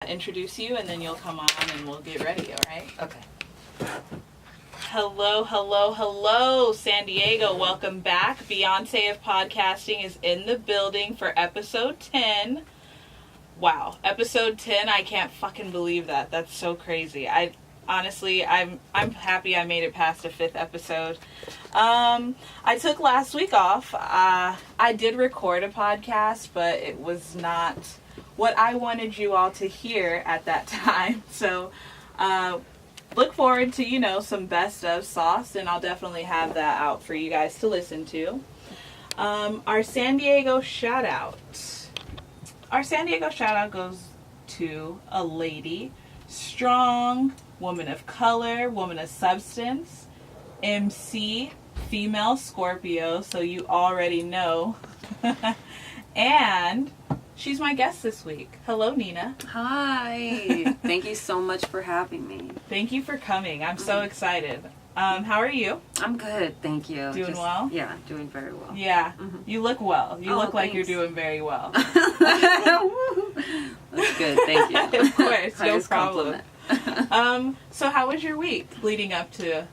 introduce you, and then you'll come on and we'll get ready, all right? Okay. Hello, hello, hello, San Diego. Welcome back. Beyonce of Podcasting is in the building for episode 10. Wow, episode 10, I can't fucking believe that. That's so crazy. Honestly, I'm happy I made it past the 5th episode. I took last week off. I did record a podcast, but it was not what I wanted you all to hear at that time. So, look forward to, some best of sauce, and I'll definitely have that out for you guys to listen to. Our San Diego shout out. Our San Diego shout out goes to a lady, strong, woman of color, woman of substance, MC, female Scorpio, so you already know. And she's my guest this week. Hello, Nina. Hi. Thank you so much for having me. Thank you for coming. I'm so excited. How are you? I'm good, thank you. Doing well? Yeah, doing very well. Yeah. Mm-hmm. You look well. You look like you're doing very well. That's good, thank you. Of course, no Highest problem. So how was your week leading up to you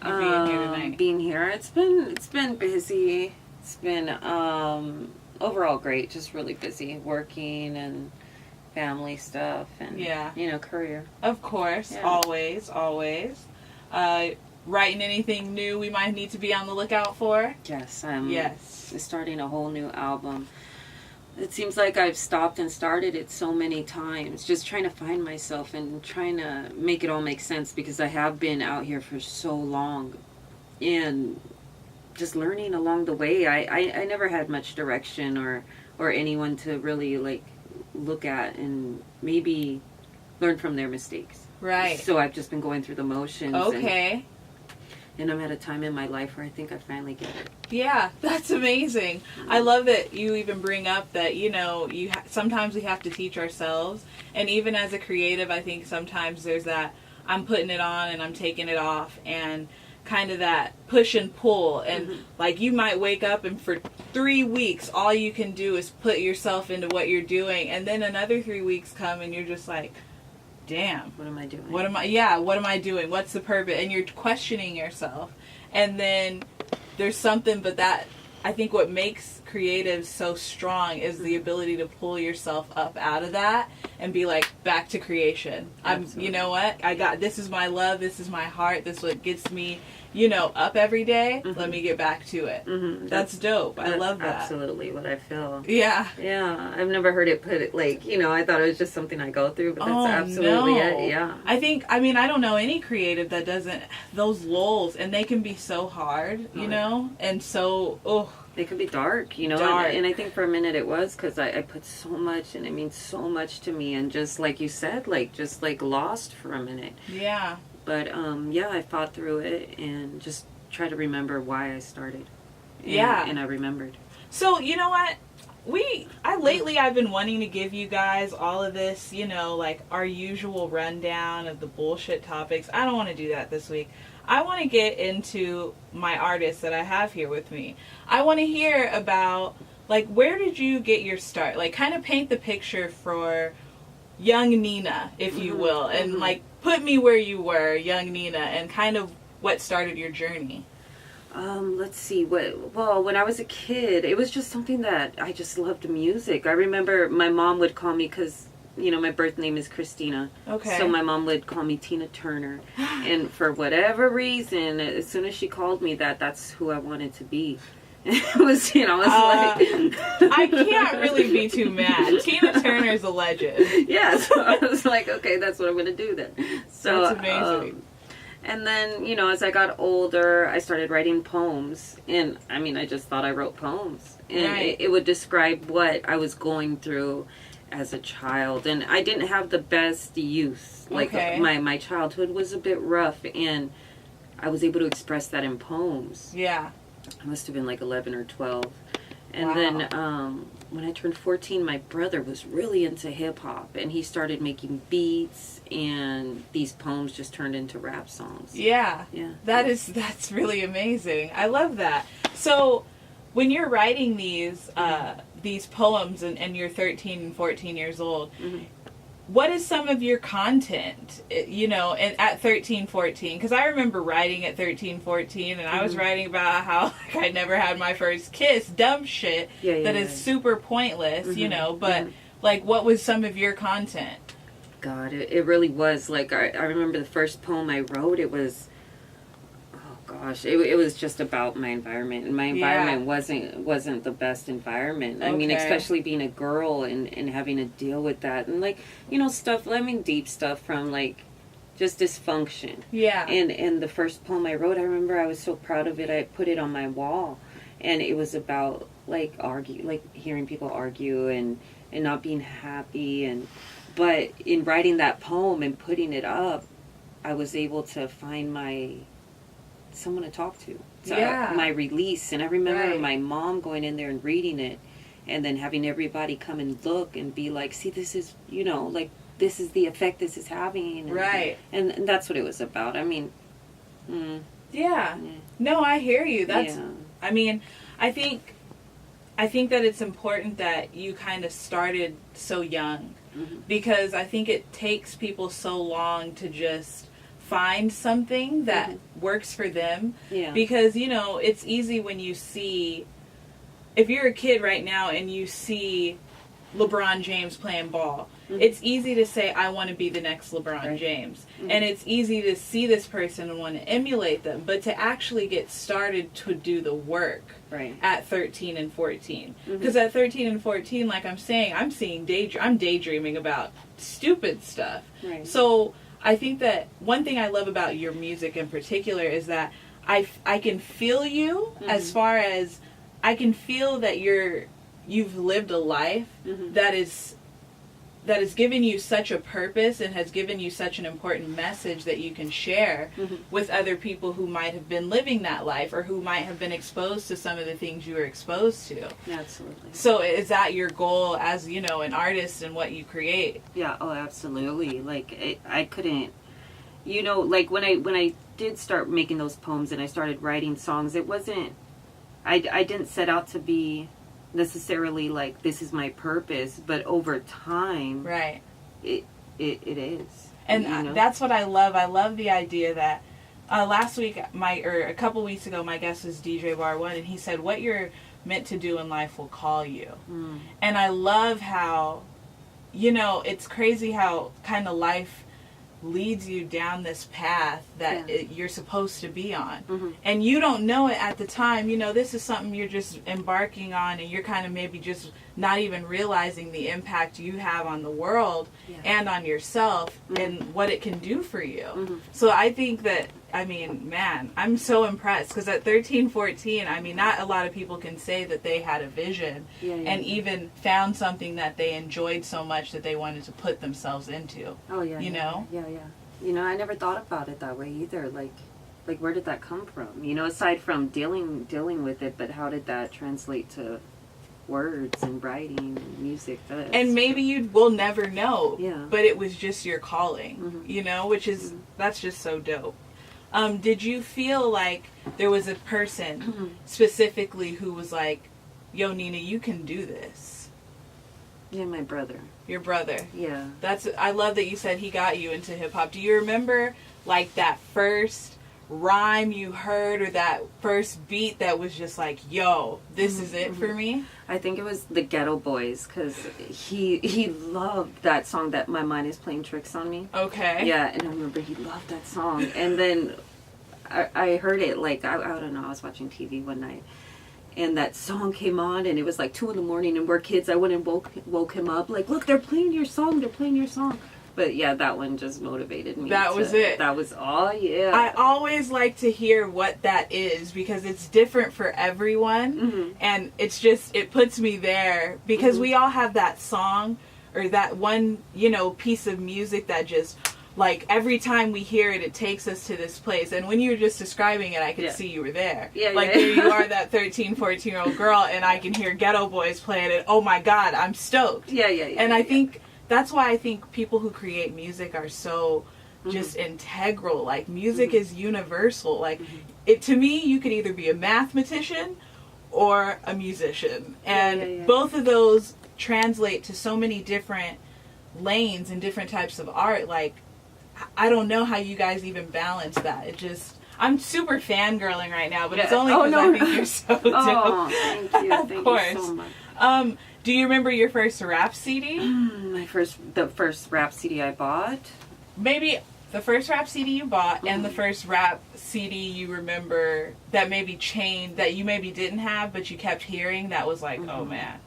being here tonight? Being here, it's been busy. It's been overall great. Just really busy working and family stuff and career. Of course, always. Writing anything new we might need to be on the lookout for? Yes, I'm starting a whole new album. It seems like I've stopped and started it so many times, just trying to find myself and trying to make it all make sense, because I have been out here for so long and just learning along the way. I never had much direction or anyone to really look at and maybe learn from their mistakes. Right. So I've just been going through the motions. Okay. And I'm at a time in my life where I think I finally get it. Yeah, that's amazing. I love that you even bring up that, sometimes we have to teach ourselves. And even as a creative, I think sometimes there's that I'm putting it on and I'm taking it off, and kind of that push and pull. And you might wake up and for 3 weeks, all you can do is put yourself into what you're doing. And then another 3 weeks come and you're just like, damn, what am I doing? What am I doing? What's the purpose? And you're questioning yourself. And then there's something, but that, I think what makes creatives so strong is the ability to pull yourself up out of that and be like, back to creation. You know what? This is my love. This is my heart. This is what gets me, up every day. Let me get back to it. That's dope. I love that. Absolutely what I feel. Yeah. Yeah. I've never heard it put it I thought it was just something I go through, but that's absolutely it. Yeah. I don't know any creative that doesn't, those lulls, and they can be so hard, and so, they can be dark, Dark. And I think for a minute it was, because I put so much, and it means so much to me, and just like you said, just lost for a minute. Yeah. But, I fought through it and just try to remember why I started. And I remembered. So, you know what? Lately I've been wanting to give you guys all of this, our usual rundown of the bullshit topics. I don't want to do that this week. I want to get into my artists that I have here with me. I want to hear about, where did you get your start? Kind of paint the picture for young Nina, if you will, and put me where you were, young Nina, and kind of what started your journey. Let's see. Well, when I was a kid, it was just something that I just loved music. I remember my mom would call me, because, my birth name is Christina. Okay. So my mom would call me Tina Turner. And for whatever reason, as soon as she called me that's who I wanted to be. It was, I can't really be too mad. Tina Turner's a legend. Yeah, so I was like, okay, that's what I'm going to do then. So, that's amazing. And then, as I got older, I started writing poems. And, I just thought I wrote poems. And it would describe what I was going through as a child. And I didn't have the best youth. My childhood was a bit rough. And I was able to express that in poems. Yeah. I must have been 11 or 12. And then when I turned 14, my brother was really into hip-hop, and he started making beats, and these poems just turned into rap songs. Yeah. That's really amazing. I love that. So when you're writing these poems and you're 13 and 14 years old, what is some of your content, you know, and at 13, 14? Because I remember writing at 13, 14, and I was writing about how like, I never had my first kiss, dumb shit that is super pointless, you know, but like, what was some of your content? God, it really was, like, I remember the first poem I wrote, it was, oh gosh, it was just about my environment, and my environment wasn't the best environment. I mean, especially being a girl and having to deal with that, and like, you know, stuff, I mean, deep stuff from like just dysfunction. Yeah. And the first poem I wrote, I remember I was so proud of it. I put it on my wall, and it was about like hearing people argue and not being happy, but in writing that poem and putting it up, I was able to find someone to talk to. My release. And I remember my mom going in there and reading it, and then having everybody come and look and be like, see, this is, you know, like, this is the effect this is having. And that's what it was about. I mean, No, I hear you. That's, I mean, I think that it's important that you kind of started so young, because I think it takes people so long to just find something that works for them. Yeah. Because, you know, it's easy when you see, if you're a kid right now and you see LeBron James playing ball, it's easy to say, I want to be the next LeBron James. And it's easy to see this person and want to emulate them. But to actually get started to do the work at 13 and 14. Because at 13 and 14, like I'm saying, I'm daydreaming about stupid stuff. So I think that one thing I love about your music in particular is that I can feel you, as far as I can feel that you've lived a life that has given you such a purpose and has given you such an important message that you can share with other people who might have been living that life, or who might have been exposed to some of the things you were exposed to. Absolutely. So is that your goal as, you know, an artist and what you create? Yeah, oh, absolutely. Like, I couldn't, you know, like when I did start making those poems and I started writing songs, it wasn't, I didn't set out to be necessarily like, this is my purpose, but over time it is, and you know? That's what I love the idea that last week a couple weeks ago my guest was DJ Bar One, and he said what you're meant to do in life will call you. And I love how, you know, it's crazy how kind of life leads you down this path that you're supposed to be on. And you don't know it at the time. You know, this is something you're just embarking on, and you're kind of maybe just not even realizing the impact you have on the world and on yourself and what it can do for you. So I think that, I mean, man, I'm so impressed, because at 13, 14, I mean, not a lot of people can say that they had a vision and even found something that they enjoyed so much that they wanted to put themselves into. Oh, yeah. You know? Yeah. You know, I never thought about it that way either. Like where did that come from? You know, aside from dealing with it, but how did that translate to words and writing and music? And maybe you will never know, but it was just your calling, you know, which is, that's just so dope. Did you feel like there was a person specifically who was like, yo, Nina, you can do this? Yeah, my brother. Your brother? Yeah. I love that you said he got you into hip-hop. Do you remember, like, that first rhyme you heard, or that first beat that was just like, yo, this is it for me? I think it was the Ghetto Boys, because he loved that song, that My Mind Is Playing Tricks on Me. Okay. Yeah, and I remember he loved that song. And then I heard it, like, I don't know, I was watching TV one night, and that song came on, and it was like 2 a.m, and we're kids. I went and woke him up, like, look, they're playing your song. But yeah, that one just motivated me. That was it. That was all, yeah. I always like to hear what that is, because it's different for everyone. And it's just, it puts me there, because we all have that song or that one, you know, piece of music that just, like, every time we hear it, it takes us to this place. And when you were just describing it, I could see you were there. Yeah, like, there you are, that 13, 14-year-old girl, and I can hear Ghetto Boys playing it. Oh my God, I'm stoked. Yeah. And I think that's why I think people who create music are so just integral. Like, music is universal. Like, it, to me, you could either be a mathematician or a musician. And both of those translate to so many different lanes and different types of art. Like, I don't know how you guys even balance that. It just, I'm super fangirling right now, but it's only because I think you're so dope. Oh, thank you. Thank you so much. Do you remember your first rap CD? The first rap CD I bought? Maybe the first rap CD you bought and the first rap CD you remember that maybe changed, that you maybe didn't have, but you kept hearing, that was like, oh man.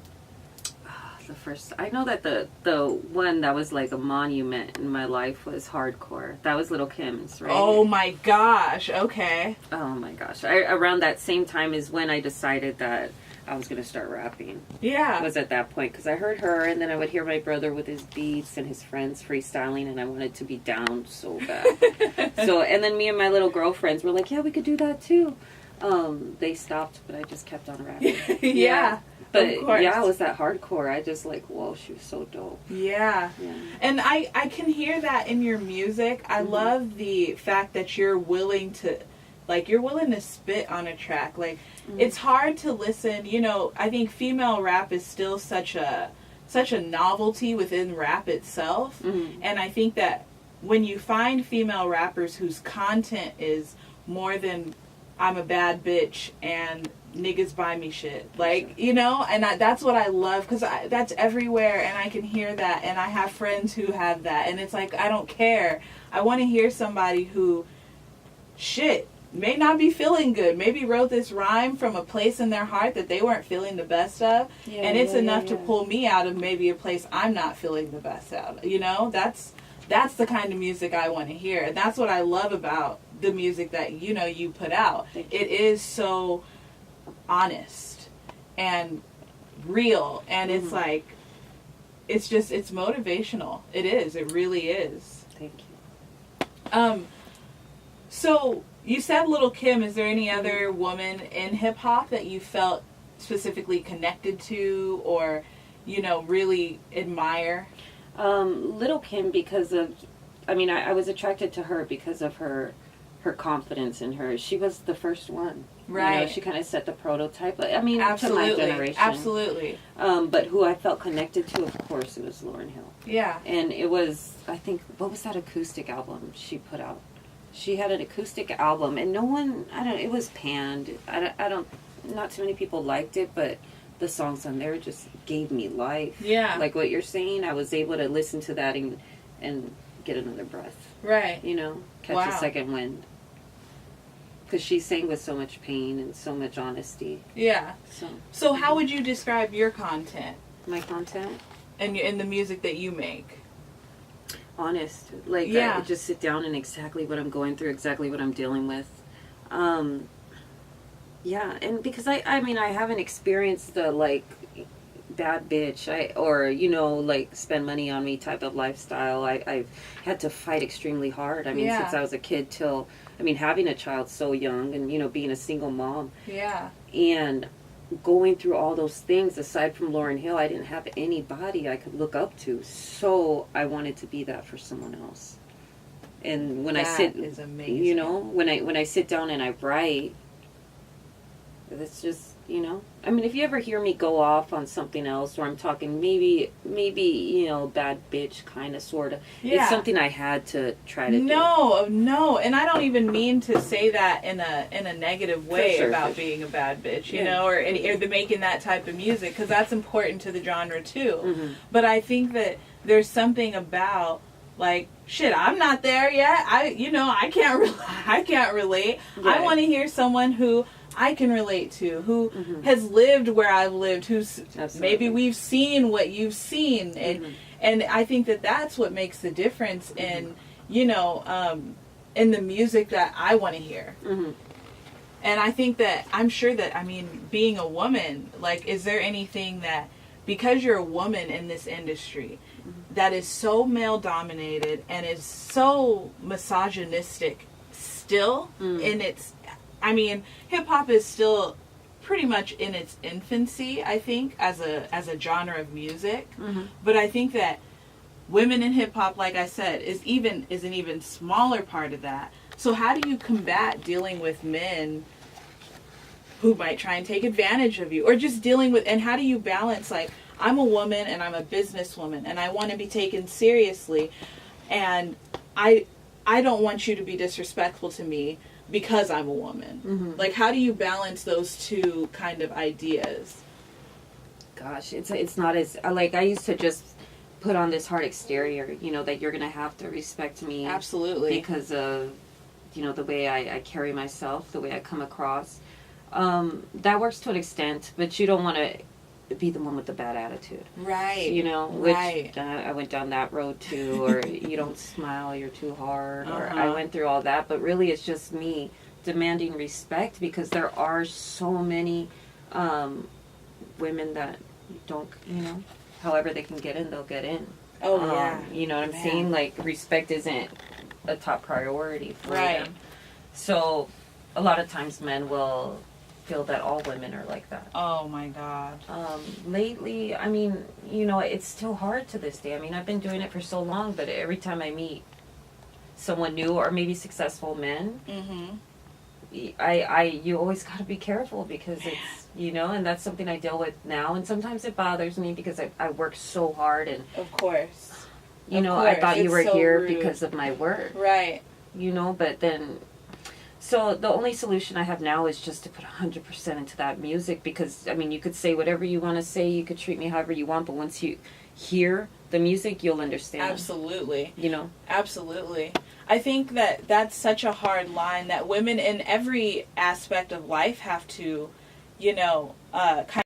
The first, I know that the one that was like a monument in my life was Hardcore. That was Lil' Kim's, right? Oh my gosh, okay. Oh my gosh. Around that same time is when I decided that I was going to start rapping. Yeah. It was at that point, because I heard her, and then I would hear my brother with his beats and his friends freestyling, and I wanted to be down so bad. And then me and my little girlfriends were like, yeah, we could do that too. They stopped, but I just kept on rapping. Yeah. But yeah, it was that Hardcore. I just like, whoa, she was so dope. Yeah. And I can hear that in your music. I love the fact that you're willing to spit on a track. Like, it's hard to listen. You know, I think female rap is still such a novelty within rap itself. And I think that when you find female rappers whose content is more than I'm a bad bitch and niggas buy me shit, like, you know, and that's what I love, because that's everywhere, and I can hear that, and I have friends who have that, and it's like, I don't care. I want to hear somebody who, shit, may not be feeling good, maybe wrote this rhyme from a place in their heart that they weren't feeling the best of, and it's enough to pull me out of maybe a place I'm not feeling the best out of, you know. That's the kind of music I want to hear, and that's what I love about the music that, you know, you put out. It is so honest and real, and it's like, it's motivational. It really is. Thank you. So you said Lil' Kim. Is there any other woman in hip-hop that you felt specifically connected to, or, you know, really admire? Lil' Kim, because of, I mean, I was attracted to her because of her confidence in her. She was the first one. Right. You know, she kind of set the prototype. I mean, absolutely, to my generation. Absolutely. But who I felt connected to, of course, it was Lauryn Hill. Yeah. And it was, I think, what was that acoustic album she put out? She had an acoustic album, and no one, it was panned. Not too many people liked it, but the songs on there just gave me life. Yeah. Like what you're saying, I was able to listen to that and get another breath. Right. You know, catch a second wind. Because she sang with so much pain and so much honesty. Yeah. So how would you describe your content? My content? And in the music that you make? Honest. Like, I just sit down and exactly what I'm going through, exactly what I'm dealing with. Yeah, and because I mean, I haven't experienced the, like, bad bitch, or, you know, like, spend money on me type of lifestyle. I've had to fight extremely hard. I mean, since I was a kid till, I mean, having a child so young and, you know, being a single mom. Yeah. And going through all those things, aside from Lauryn Hill, I didn't have anybody I could look up to. So I wanted to be that for someone else. And when that is amazing. You know, when I sit down and I write, it's just, you know, I mean, if you ever hear me go off on something else, or I'm talking maybe, you know, bad bitch kind of, sort of, it's something I had to try to do. No, and I don't even mean to say that in a negative way about being a bad bitch, you know, or making that type of music, because that's important to the genre too. But I think that there's something about, like, shit, I'm not there yet. I can't relate. Right. I want to hear someone who I can relate to, who has lived where I've lived, who's maybe we've seen what you've seen, and I think that that's what makes the difference in, you know, in the music that I want to hear. And I think that, I'm sure that, I mean, being a woman, like, is there anything that, because you're a woman in this industry, that is so male dominated and is so misogynistic still in its, I mean, hip hop is still pretty much in its infancy, I think, as a genre of music. But I think that women in hip hop, like I said, is an even smaller part of that. So how do you combat dealing with men who might try and take advantage of you, or just dealing with, and how do you balance, like, I'm a woman and I'm a businesswoman and I want to be taken seriously, and I don't want you to be disrespectful to me because I'm a woman. Mm-hmm. Like, how do you balance those two kind of ideas? Gosh, it's not as, like, I used to just put on this hard exterior, you know, that you're going to have to respect me. Absolutely. Because of, you know, the way I carry myself, the way I come across. That works to an extent, but you don't want to be the one with the bad attitude. Right. You know, which right. I went down that road too, or you don't smile, you're too hard, or I Uh-huh. went through all that, but really it's just me demanding respect, because there are so many women that don't, you know, however they can get in, they'll get in. Oh, yeah. You know what I'm Man. saying? Like, respect isn't a top priority for Right. them. So, a lot of times men will feel that all women are like that. Oh, my God. Lately, I mean, you know, it's still hard to this day. I mean, I've been doing it for so long, but every time I meet someone new, or maybe successful men, Mm-hmm. you always got to be careful, because it's, you know, and that's something I deal with now, and sometimes it bothers me because I work so hard, and Of course. you Of know, course. I thought you It's were so here rude. because of my work, Right. you know, but then, so the only solution I have now is just to put 100% into that music, because, I mean, you could say whatever you want to say, you could treat me however you want, but once you hear the music, you'll understand. Absolutely. You know? Absolutely. I think that that's such a hard line that women in every aspect of life have to, you know, kind